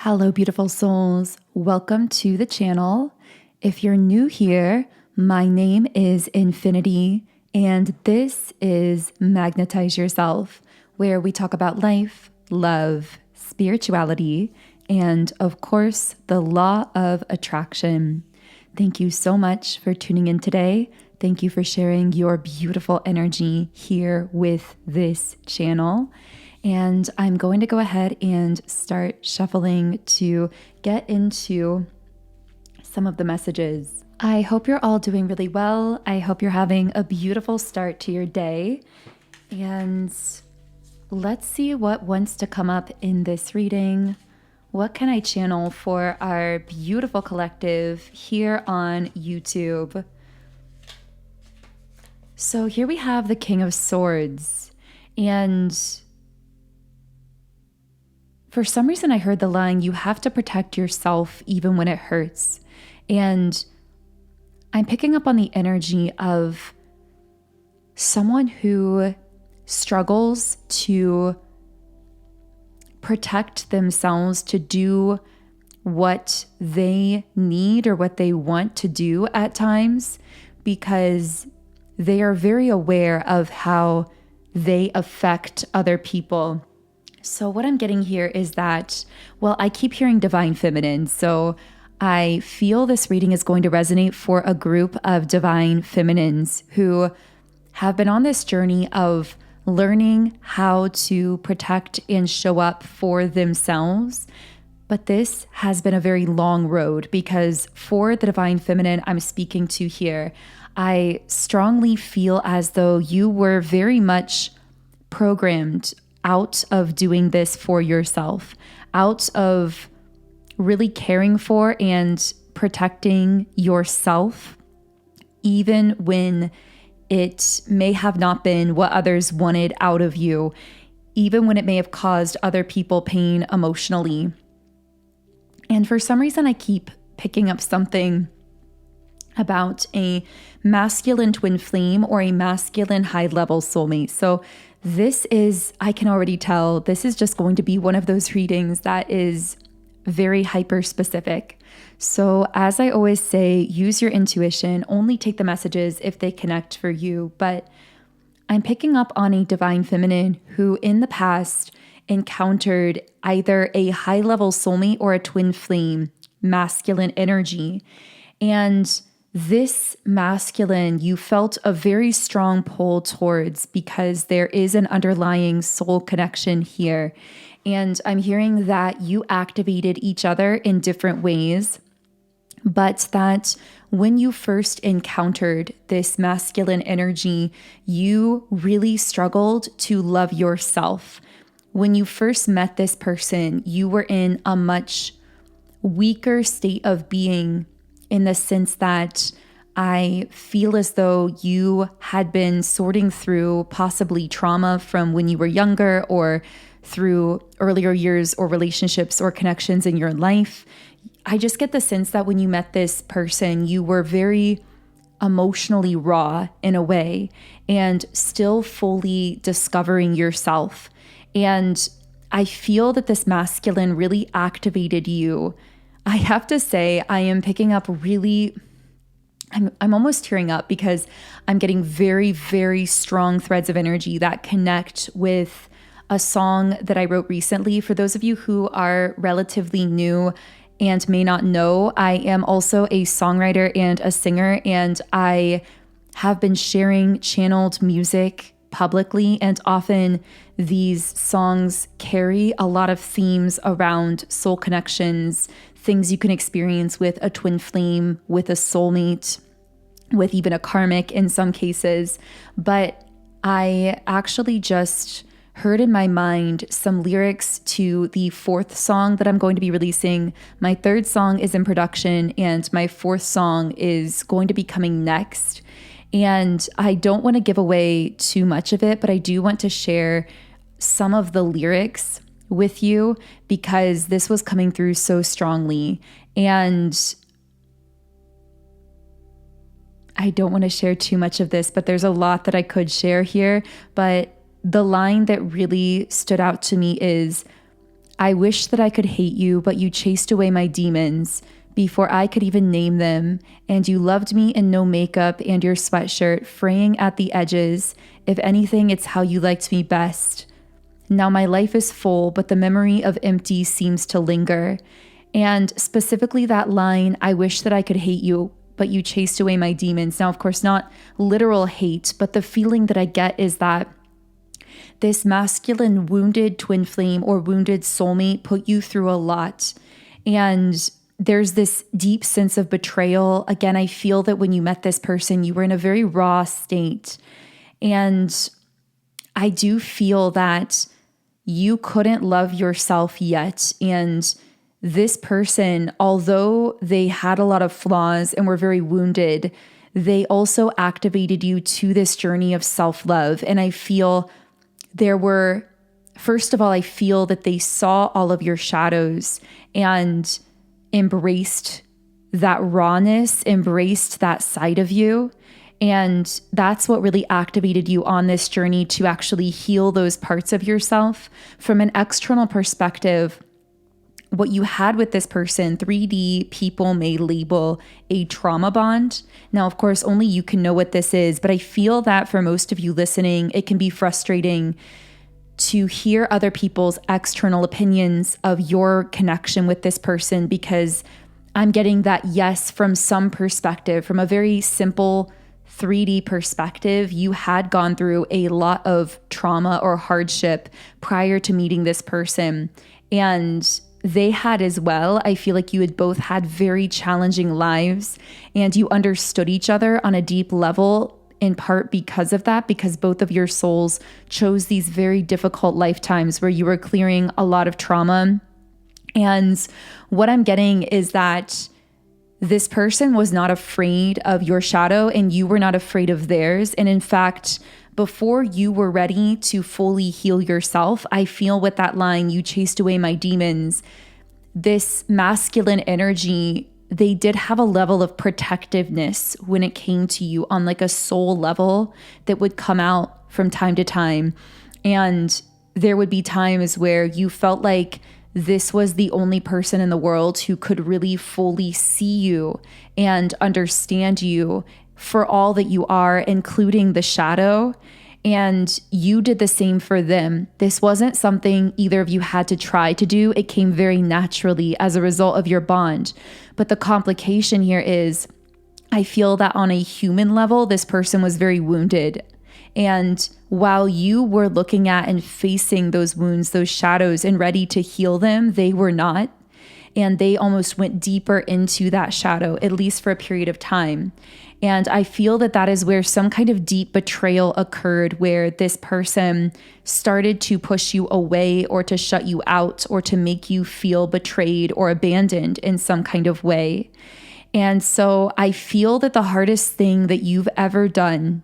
Hello, beautiful souls. Welcome to the channel. If you're new here, my name is Infinity, and this is Magnetize Yourself, where we talk about life, love, spirituality, and of course, the law of attraction. Thank you so much for tuning in today. Thank you for sharing your beautiful energy here with this channel. And I'm going to go ahead and start shuffling to get into some of the messages. I hope you're all doing really well. I hope you're having a beautiful start to your day. And let's see what wants to come up in this reading. What can I channel for our beautiful collective here on YouTube? So here we have the King of Swords. And for some reason, I heard the line, you have to protect yourself even when it hurts. And I'm picking up on the energy of someone who struggles to protect themselves to do what they need or what they want to do at times, because they are very aware of how they affect other people. So what I'm getting here is that, well, I keep hearing divine feminine. So I feel this reading is going to resonate for a group of divine feminines who have been on this journey of learning how to protect and show up for themselves. But this has been a very long road, because for the divine feminine I'm speaking to here, I strongly feel as though you were very much programmed out of doing this for yourself, out of really caring for and protecting yourself, even when it may have not been what others wanted out of you, even when it may have caused other people pain emotionally. And for some reason, I keep picking up something about a masculine twin flame or a masculine high-level soulmate. So this is, I can already tell, this is just going to be one of those readings that is very hyper-specific. So as I always say, use your intuition, only take the messages if they connect for you. But I'm picking up on a divine feminine who in the past encountered either a high-level soulmate or a twin flame masculine energy. And this masculine, you felt a very strong pull towards, because there is an underlying soul connection here. And I'm hearing that you activated each other in different ways, but that when you first encountered this masculine energy, you really struggled to love yourself. When you first met this person, you were in a much weaker state of being, in the sense that I feel as though you had been sorting through possibly trauma from when you were younger, or through earlier years or relationships or connections in your life. I just get the sense that when you met this person, you were very emotionally raw in a way, and still fully discovering yourself. And I feel that this masculine really activated you. I have to say, I am picking up really, I'm almost tearing up, because I'm getting very, very strong threads of energy that connect with a song that I wrote recently. For those of you who are relatively new and may not know, I am also a songwriter and a singer, and I have been sharing channeled music publicly, and often these songs carry a lot of themes around soul connections, things you can experience with a twin flame, with a soulmate, with even a karmic in some cases. But I actually just heard in my mind some lyrics to the fourth song that I'm going to be releasing. My third song is in production, and my fourth song is going to be coming next. And I don't want to give away too much of it, but I do want to share some of the lyrics with you, because this was coming through so strongly. And I don't want to share too much of this, but there's a lot that I could share here. But the line that really stood out to me is, I wish that I could hate you, but you chased away my demons before I could even name them, and you loved me in no makeup and your sweatshirt fraying at the edges. If anything, it's how you liked me best. Now my life is full, but the memory of empty seems to linger. And specifically that line, I wish that I could hate you, but you chased away my demons. Now, of course, not literal hate, but the feeling that I get is that this masculine wounded twin flame or wounded soulmate put you through a lot. And there's this deep sense of betrayal. Again, I feel that when you met this person, you were in a very raw state. And I do feel that you couldn't love yourself yet. And this person, although they had a lot of flaws and were very wounded, they also activated you to this journey of self-love. And I feel first of all, I feel that they saw all of your shadows and embraced that rawness, embraced that side of you. And that's what really activated you on this journey to actually heal those parts of yourself. From an external perspective, what you had with this person, 3D people may label a trauma bond. Now, of course, only you can know what this is, but I feel that for most of you listening, it can be frustrating to hear other people's external opinions of your connection with this person, because I'm getting that yes from some perspective, from a very simple 3D perspective, you had gone through a lot of trauma or hardship prior to meeting this person. And they had as well. I feel like you had both had very challenging lives and you understood each other on a deep level, in part because of that, because both of your souls chose these very difficult lifetimes where you were clearing a lot of trauma. And what I'm getting is that this person was not afraid of your shadow and you were not afraid of theirs. And in fact, before you were ready to fully heal yourself, I feel with that line, you chased away my demons, this masculine energy, they did have a level of protectiveness when it came to you on like a soul level that would come out from time to time. And there would be times where you felt like this was the only person in the world who could really fully see you and understand you for all that you are, including the shadow. And you did the same for them. This wasn't something either of you had to try to do. It came very naturally as a result of your bond. But the complication here is, I feel that on a human level, this person was very wounded. And while you were looking at and facing those wounds, those shadows, and ready to heal them, they were not. And they almost went deeper into that shadow, at least for a period of time. And I feel that that is where some kind of deep betrayal occurred, where this person started to push you away or to shut you out or to make you feel betrayed or abandoned in some kind of way. And so I feel that the hardest thing that you've ever done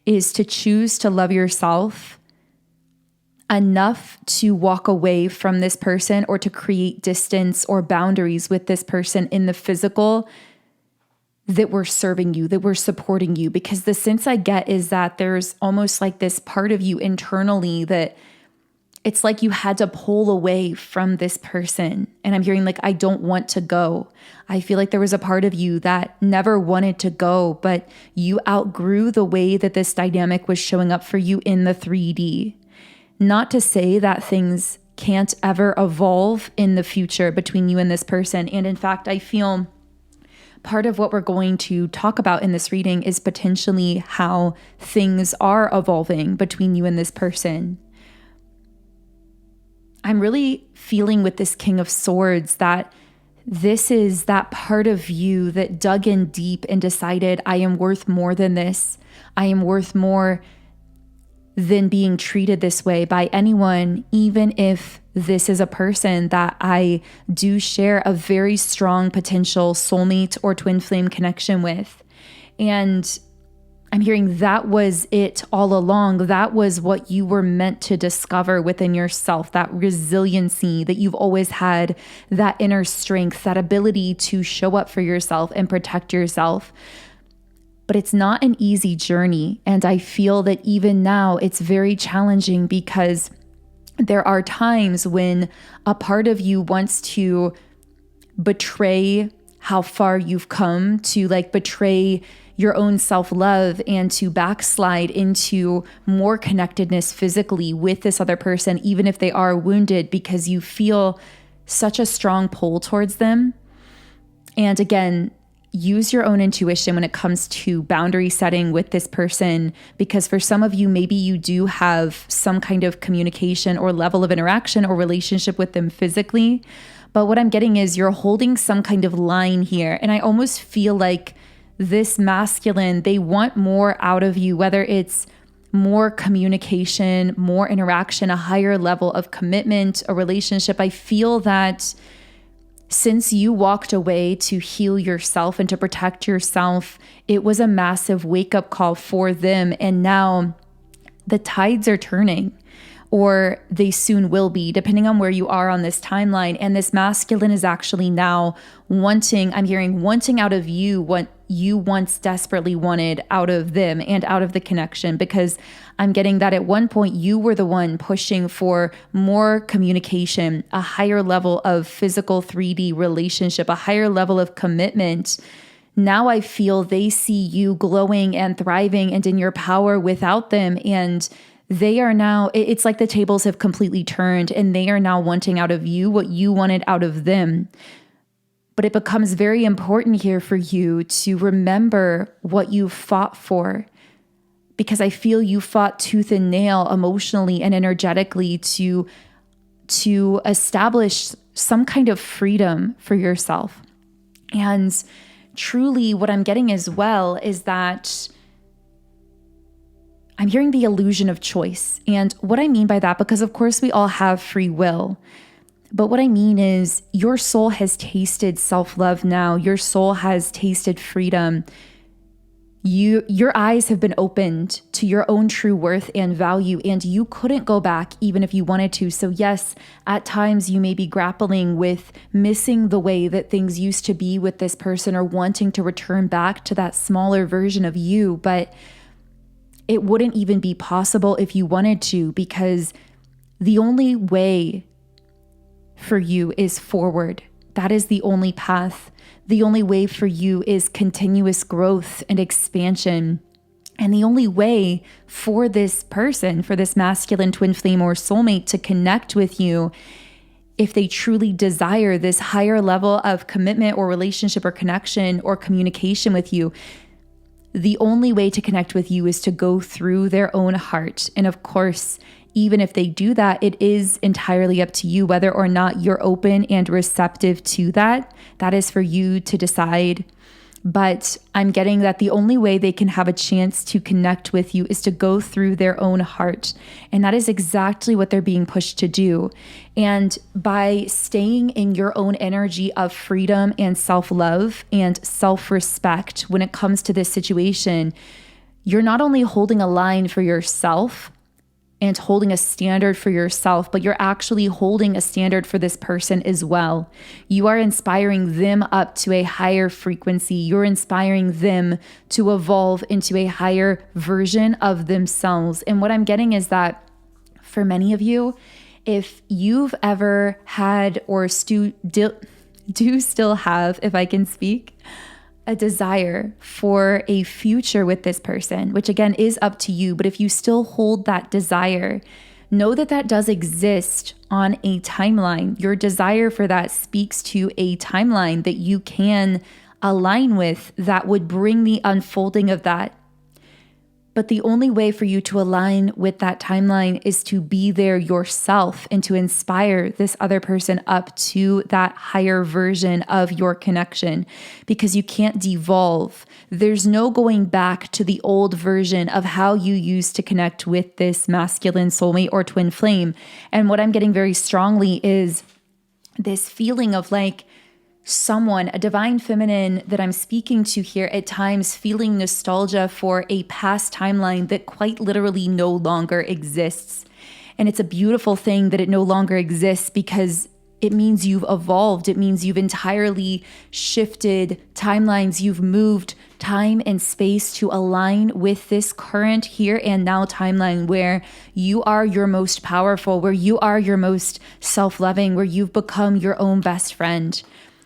is to choose to love yourself enough to walk away from this person or to create distance or boundaries with this person in the physical that were serving you, that were supporting you. Because the sense I get is that there's almost like this part of you internally that it's like you had to pull away from this person. And I'm hearing like, I don't want to go. I feel like there was a part of you that never wanted to go, but you outgrew the way that this dynamic was showing up for you in the 3D. Not to say that things can't ever evolve in the future between you and this person. And in fact, I feel part of what we're going to talk about in this reading is potentially how things are evolving between you and this person. I'm really feeling with this King of Swords that this is that part of you that dug in deep and decided, I am worth more than this. I am worth more than being treated this way by anyone, even if this is a person that I do share a very strong potential soulmate or twin flame connection with. And I'm hearing that was it all along. That was what you were meant to discover within yourself, that resiliency that you've always had, that inner strength, that ability to show up for yourself and protect yourself. But it's not an easy journey. And I feel that even now it's very challenging because there are times when a part of you wants to betray how far you've come, to like betray your own self-love and to backslide into more connectedness physically with this other person, even if they are wounded, because you feel such a strong pull towards them. And again, use your own intuition when it comes to boundary setting with this person, because for some of you, maybe you do have some kind of communication or level of interaction or relationship with them physically. But what I'm getting is you're holding some kind of line here. And I almost feel like this masculine, they want more out of you, whether it's more communication, more interaction, a higher level of commitment, a relationship. I feel that since you walked away to heal yourself and to protect yourself, it was a massive wake-up call for them. And now the tides are turning, or they soon will be, depending on where you are on this timeline. And this masculine is actually now wanting, I'm hearing, wanting out of you what you once desperately wanted out of them and out of the connection, because I'm getting that at one point you were the one pushing for more communication, a higher level of physical 3D relationship, a higher level of commitment. Now I feel they see you glowing and thriving and in your power without them. And they are now, it's like the tables have completely turned, and they are now wanting out of you what you wanted out of them. But it becomes very important here for you to remember what you fought for, because I feel you fought tooth and nail emotionally and energetically to establish some kind of freedom for yourself. And truly what I'm getting as well is that I'm hearing the illusion of choice. And what I mean by that, because of course we all have free will, but what I mean is your soul has tasted self-love now. Your soul has tasted freedom. Your eyes have been opened to your own true worth and value, and you couldn't go back even if you wanted to. So yes, at times you may be grappling with missing the way that things used to be with this person, or wanting to return back to that smaller version of you, but it wouldn't even be possible if you wanted to, because the only way for you is forward. That is the only path. The only way for you is continuous growth and expansion. And the only way for this person, for this masculine twin flame or soulmate to connect with you, if they truly desire this higher level of commitment or relationship or connection or communication with you, the only way to connect with you is to go through their own heart. And of course, even if they do that, it is entirely up to you whether or not you're open and receptive to that. That is for you to decide. But I'm getting that the only way they can have a chance to connect with you is to go through their own heart. And that is exactly what they're being pushed to do. And by staying in your own energy of freedom and self-love and self-respect when it comes to this situation, you're not only holding a line for yourself and holding a standard for yourself, but you're actually holding a standard for this person as well. You are inspiring them up to a higher frequency. You're inspiring them to evolve into a higher version of themselves. And what I'm getting is that for many of you, if you've ever had or do still have, if I can speak, a desire for a future with this person, which again is up to you. But if you still hold that desire, know that that does exist on a timeline. Your desire for that speaks to a timeline that you can align with that would bring the unfolding of that. But the only way for you to align with that timeline is to be there yourself and to inspire this other person up to that higher version of your connection, because you can't devolve. There's no going back to the old version of how you used to connect with this masculine soulmate or twin flame. And what I'm getting very strongly is this feeling of like, someone, a divine feminine that I'm speaking to here, at times feeling nostalgia for a past timeline that quite literally no longer exists. And it's a beautiful thing that it no longer exists, because it means you've evolved. It means you've entirely shifted timelines. You've moved time and space to align with this current here and now timeline where you are your most powerful, where you are your most self-loving, where you've become your own best friend,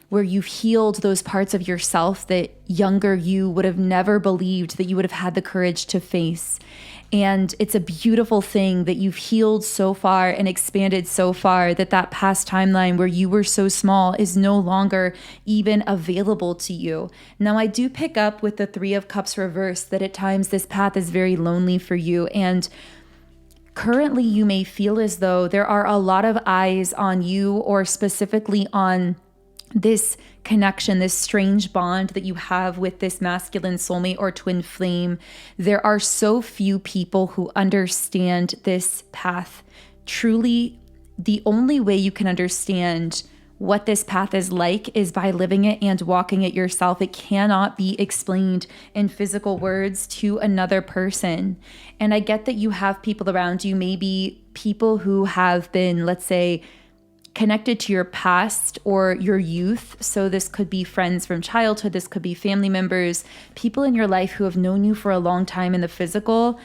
where you've healed those parts of yourself that younger you would have never believed that you would have had the courage to face. And it's a beautiful thing that you've healed so far and expanded so far that past timeline where you were so small is no longer even available to you. Now, I do pick up with the Three of Cups reversed that at times this path is very lonely for you. And currently you may feel as though there are a lot of eyes on you, or specifically on this connection, this strange bond that you have with this masculine soulmate or twin flame. There are so few people who understand this path. Truly, the only way you can understand what this path is like is by living it and walking it yourself. It cannot be explained in physical words to another person. And I get that you have people around you, maybe people who have been, let's say, connected to your past or your youth. So this could be friends from childhood. This could be family members, people in your life who have known you for a long time in the physical.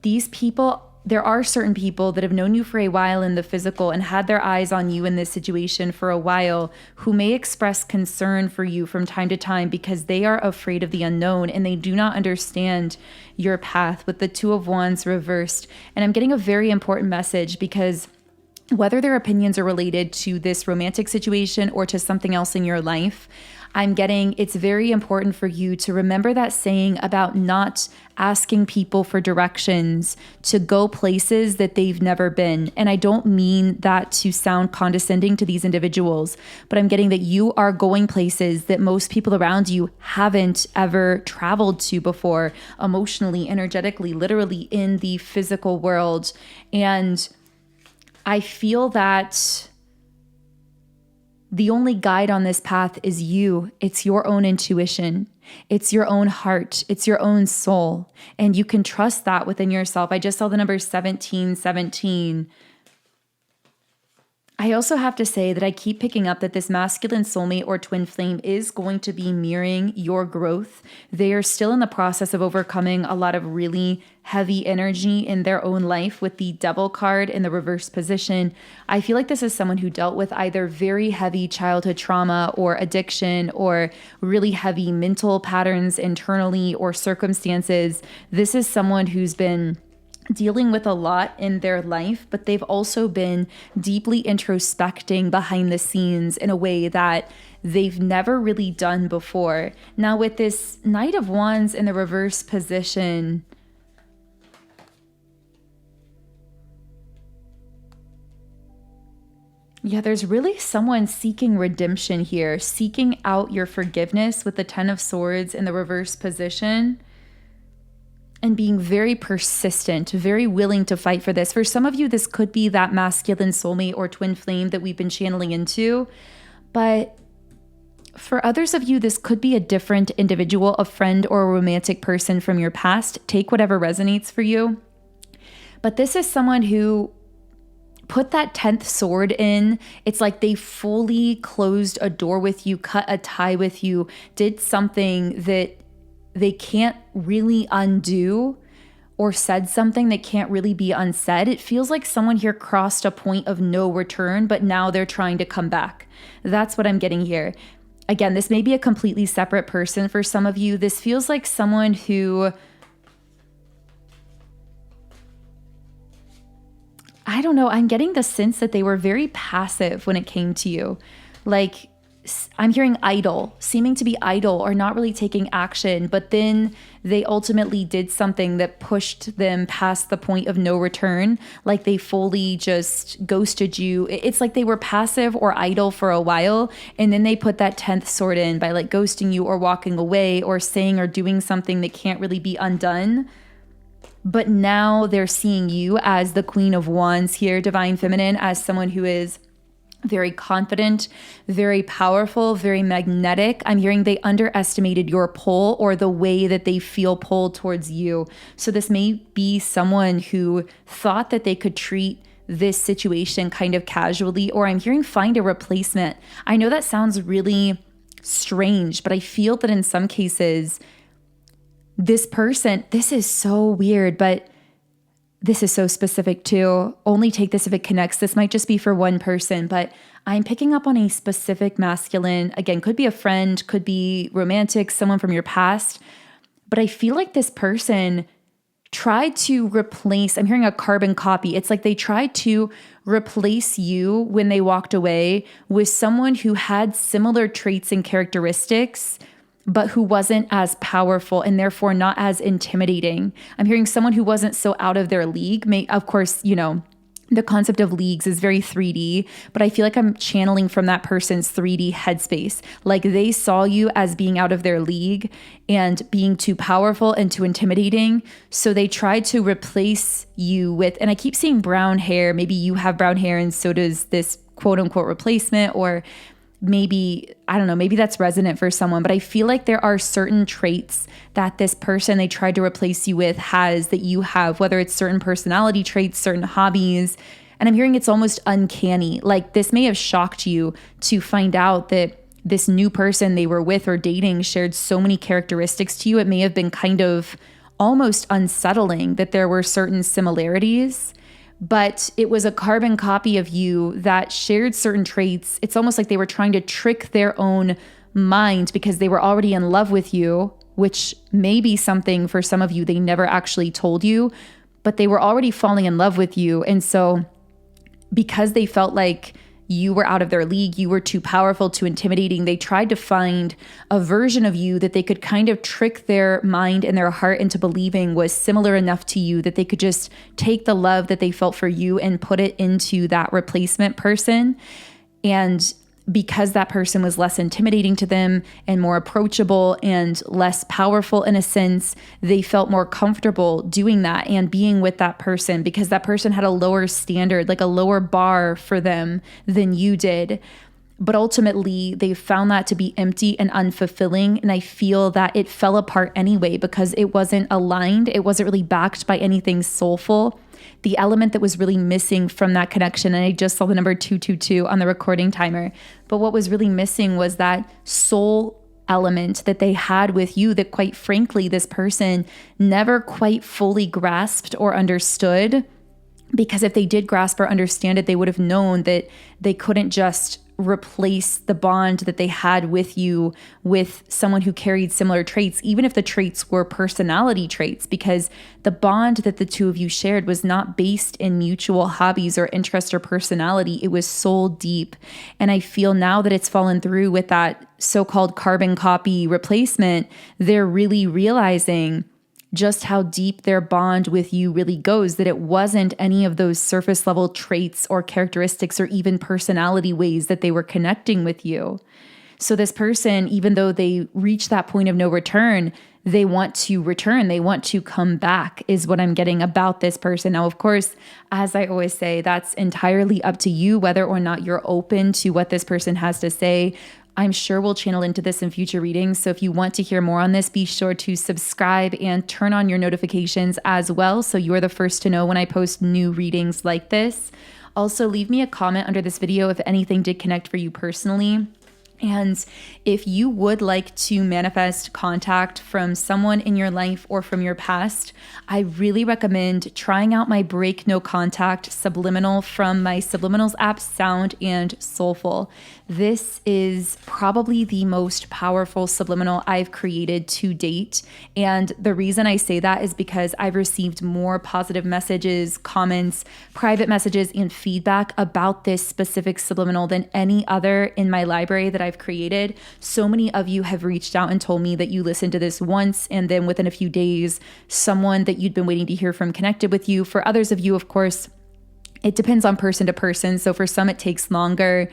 These people, there are certain people that have known you for a while in the physical and had their eyes on you in this situation for a while, who may express concern for you from time to time because they are afraid of the unknown and they do not understand your path, with the Two of Wands reversed. And I'm getting a very important message, because whether their opinions are related to this romantic situation or to something else in your life, I'm getting it's very important for you to remember that saying about not asking people for directions to go places that they've never been. And I don't mean that to sound condescending to these individuals, but I'm getting that you are going places that most people around you haven't ever traveled to before, emotionally, energetically, literally in the physical world. And I feel that the only guide on this path is you. It's your own intuition. It's your own heart. It's your own soul. And you can trust that within yourself. I just saw the number 1717. I also have to say that I keep picking up that this masculine soulmate or twin flame is going to be mirroring your growth. They are still in the process of overcoming a lot of really heavy energy in their own life with the Devil card in the reverse position. I feel like this is someone who dealt with either very heavy childhood trauma or addiction or really heavy mental patterns internally or circumstances. This is someone who's been dealing with a lot in their life, but they've also been deeply introspecting behind the scenes in a way that they've never really done before. Now, with this Knight of Wands in the reverse position, yeah, there's really someone seeking redemption here, seeking out your forgiveness with the Ten of Swords in the reverse position. And being very persistent, very willing to fight for this. For some of you, this could be that masculine soulmate or twin flame that we've been channeling into. But for others of you, this could be a different individual, a friend or a romantic person from your past. Take whatever resonates for you. But this is someone who put that 10th sword in. It's like they fully closed a door with you, cut a tie with you, did something that they can't really undo, or said something that can't really be unsaid. It feels like someone here crossed a point of no return, but now they're trying to come back. That's what I'm getting here. Again, this may be a completely separate person for some of you. This feels like someone who, I don't know, I'm getting the sense that they were very passive when it came to you. Like, I'm hearing idle, seeming to be idle or not really taking action, but then they ultimately did something that pushed them past the point of no return. Like they fully just ghosted you. It's like they were passive or idle for a while, and then they put that 10th sword in by like ghosting you or walking away or saying or doing something that can't really be undone. But now they're seeing you as the Queen of Wands here, Divine Feminine, as someone who is very confident, very powerful, very magnetic. I'm hearing they underestimated your pull or the way that they feel pulled towards you. So this may be someone who thought that they could treat this situation kind of casually, or I'm hearing find a replacement. I know that sounds really strange, but I feel that in some cases, this person, this is so weird, but this is so specific too. Only take this if it connects. This might just be for one person, but I'm picking up on a specific masculine. Again, could be a friend, could be romantic, someone from your past. But I feel like this person tried to replace, I'm hearing a carbon copy. It's like they tried to replace you when they walked away with someone who had similar traits and characteristics, but who wasn't as powerful and therefore not as intimidating. I'm hearing someone who wasn't so out of their league. Of course, the concept of leagues is very 3D, but I feel like I'm channeling from that person's 3D headspace. Like they saw you as being out of their league and being too powerful and too intimidating. So they tried to replace you with, and I keep seeing brown hair. Maybe you have brown hair and so does this quote unquote replacement, or maybe, I don't know, maybe that's resonant for someone, but I feel like there are certain traits that this person they tried to replace you with has that you have, whether it's certain personality traits, certain hobbies. And I'm hearing it's almost uncanny. Like this may have shocked you to find out that this new person they were with or dating shared so many characteristics to you. It may have been kind of almost unsettling that there were certain similarities, but it was a carbon copy of you that shared certain traits. It's almost like they were trying to trick their own mind because they were already in love with you, which may be something for some of you they never actually told you, but they were already falling in love with you. And so because they felt like you were out of their league, you were too powerful, too intimidating, they tried to find a version of you that they could kind of trick their mind and their heart into believing was similar enough to you that they could just take the love that they felt for you and put it into that replacement person. And because that person was less intimidating to them and more approachable and less powerful in a sense, they felt more comfortable doing that and being with that person because that person had a lower standard, like a lower bar for them than you did. But ultimately, they found that to be empty and unfulfilling. And I feel that it fell apart anyway because it wasn't aligned. It wasn't really backed by anything soulful. The element that was really missing from that connection, and I just saw the number 222 on the recording timer, but what was really missing was that soul element that they had with you that quite frankly, this person never quite fully grasped or understood. Because if they did grasp or understand it, they would have known that they couldn't just replace the bond that they had with you with someone who carried similar traits, even if the traits were personality traits, because the bond that the two of you shared was not based in mutual hobbies or interest or personality. It was soul deep. And I feel now that it's fallen through with that so-called carbon copy replacement, they're really realizing just how deep their bond with you really goes, that it wasn't any of those surface level traits or characteristics or even personality ways that they were connecting with you. So this person, even though they reach that point of no return, they want to return. They want to come back is what I'm getting about this person. Now, of course, as I always say, that's entirely up to you, whether or not you're open to what this person has to say. I'm sure we'll channel into this in future readings. So if you want to hear more on this, be sure to subscribe and turn on your notifications as well, so you are the first to know when I post new readings like this. Also, leave me a comment under this video if anything did connect for you personally. And if you would like to manifest contact from someone in your life or from your past, I really recommend trying out my Break No Contact Subliminal from my Subliminals app, Sound and Soulful. This is probably the most powerful subliminal I've created to date. And the reason I say that is because I've received more positive messages, comments, private messages, and feedback about this specific subliminal than any other in my library that I've created. So many of you have reached out and told me that you listened to this once and then within a few days, someone that you'd been waiting to hear from connected with you. For others of you, of course, it depends on person to person. So for some, it takes longer.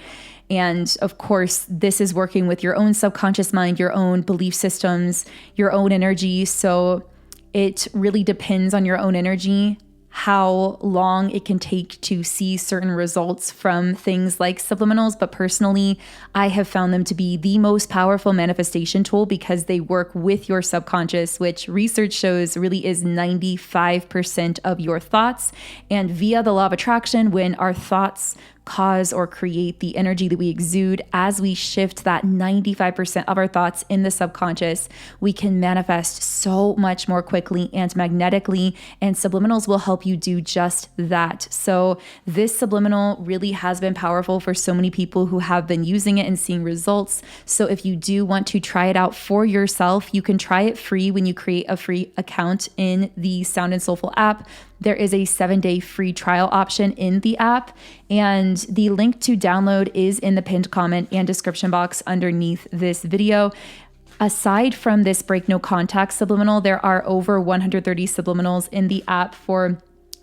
And of course, this is working with your own subconscious mind, your own belief systems, your own energy. So it really depends on your own energy, how long it can take to see certain results from things like subliminals, but personally, I have found them to be the most powerful manifestation tool because they work with your subconscious, which research shows really is 95% of your thoughts. And via the law of attraction, when our thoughts cause or create the energy that we exude, as we shift that 95% of our thoughts in the subconscious, we can manifest so much more quickly and magnetically, and subliminals will help you do just that. So this subliminal really has been powerful for so many people who have been using it and seeing results. So if you do want to try it out for yourself, you can try it free when you create a free account in the Sound and Soulful app. There is a 7-day free trial option in the app, and the link to download is in the pinned comment and description box underneath this video. Aside from this break no contact subliminal, there are over 130 subliminals in the app for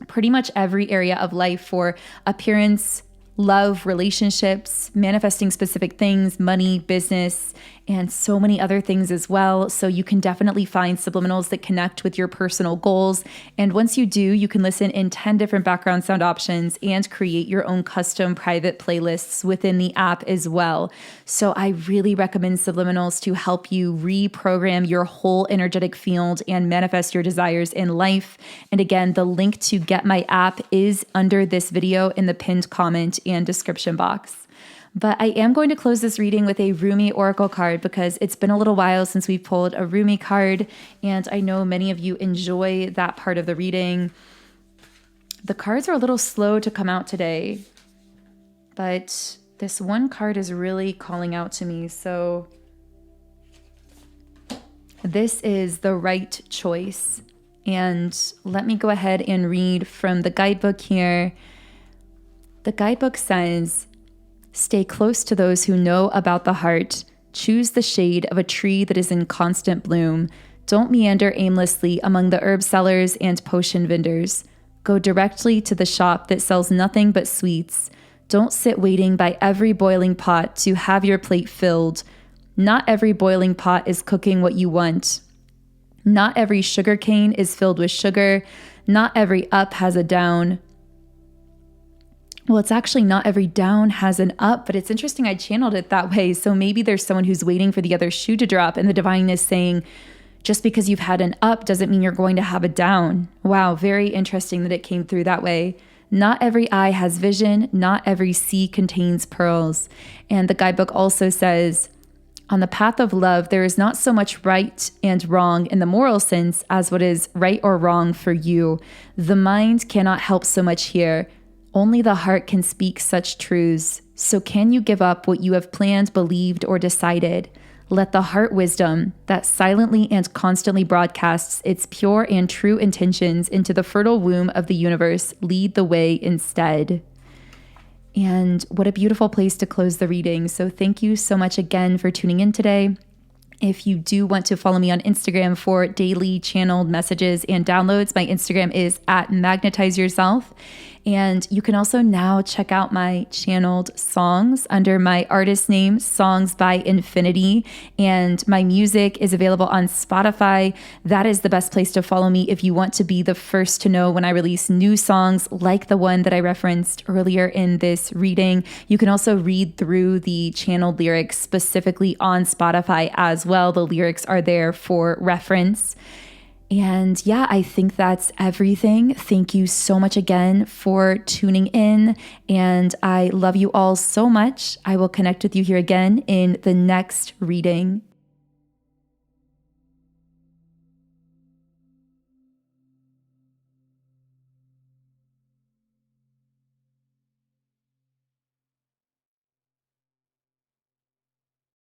pretty much every area of life, for appearance, love, relationships, manifesting specific things, money, business, and so many other things as well. So you can definitely find subliminals that connect with your personal goals. And once you do, you can listen in 10 different background sound options and create your own custom private playlists within the app as well. So I really recommend subliminals to help you reprogram your whole energetic field and manifest your desires in life. And again, the link to get my app is under this video in the pinned comment and description box. But I am going to close this reading with a Rumi Oracle card because it's been a little while since we've pulled a Rumi card, and I know many of you enjoy that part of the reading. The cards are a little slow to come out today, but this one card is really calling out to me. So this is the right choice. And let me go ahead and read from the guidebook here. The guidebook says, "Stay close to those who know about the heart. Choose the shade of a tree that is in constant bloom. Don't meander aimlessly among the herb sellers and potion vendors. Go directly to the shop that sells nothing but sweets. Don't sit waiting by every boiling pot to have your plate filled. Not every boiling pot is cooking what you want. Not every sugar cane is filled with sugar. Not every up has a down." Well, it's actually not every down has an up, but it's interesting I channeled it that way. So maybe there's someone who's waiting for the other shoe to drop, and the divine is saying, just because you've had an up doesn't mean you're going to have a down. Wow, very interesting that it came through that way. Not every eye has vision. Not every sea contains pearls. And the guidebook also says, on the path of love, there is not so much right and wrong in the moral sense as what is right or wrong for you. The mind cannot help so much here. Only the heart can speak such truths. So can you give up what you have planned, believed, or decided? Let the heart wisdom that silently and constantly broadcasts its pure and true intentions into the fertile womb of the universe lead the way instead. And what a beautiful place to close the reading. So thank you so much again for tuning in today. If you do want to follow me on Instagram for daily channeled messages and downloads, my Instagram is @magnetizeyourself. And you can also now check out my channeled songs under my artist name, Songs by Infinity. And my music is available on Spotify. That is the best place to follow me if you want to be the first to know when I release new songs like the one that I referenced earlier in this reading. You can also read through the channeled lyrics specifically on Spotify as well. The lyrics are there for reference. And yeah, I think that's everything. Thank you so much again for tuning in. And I love you all so much. I will connect with you here again in the next reading.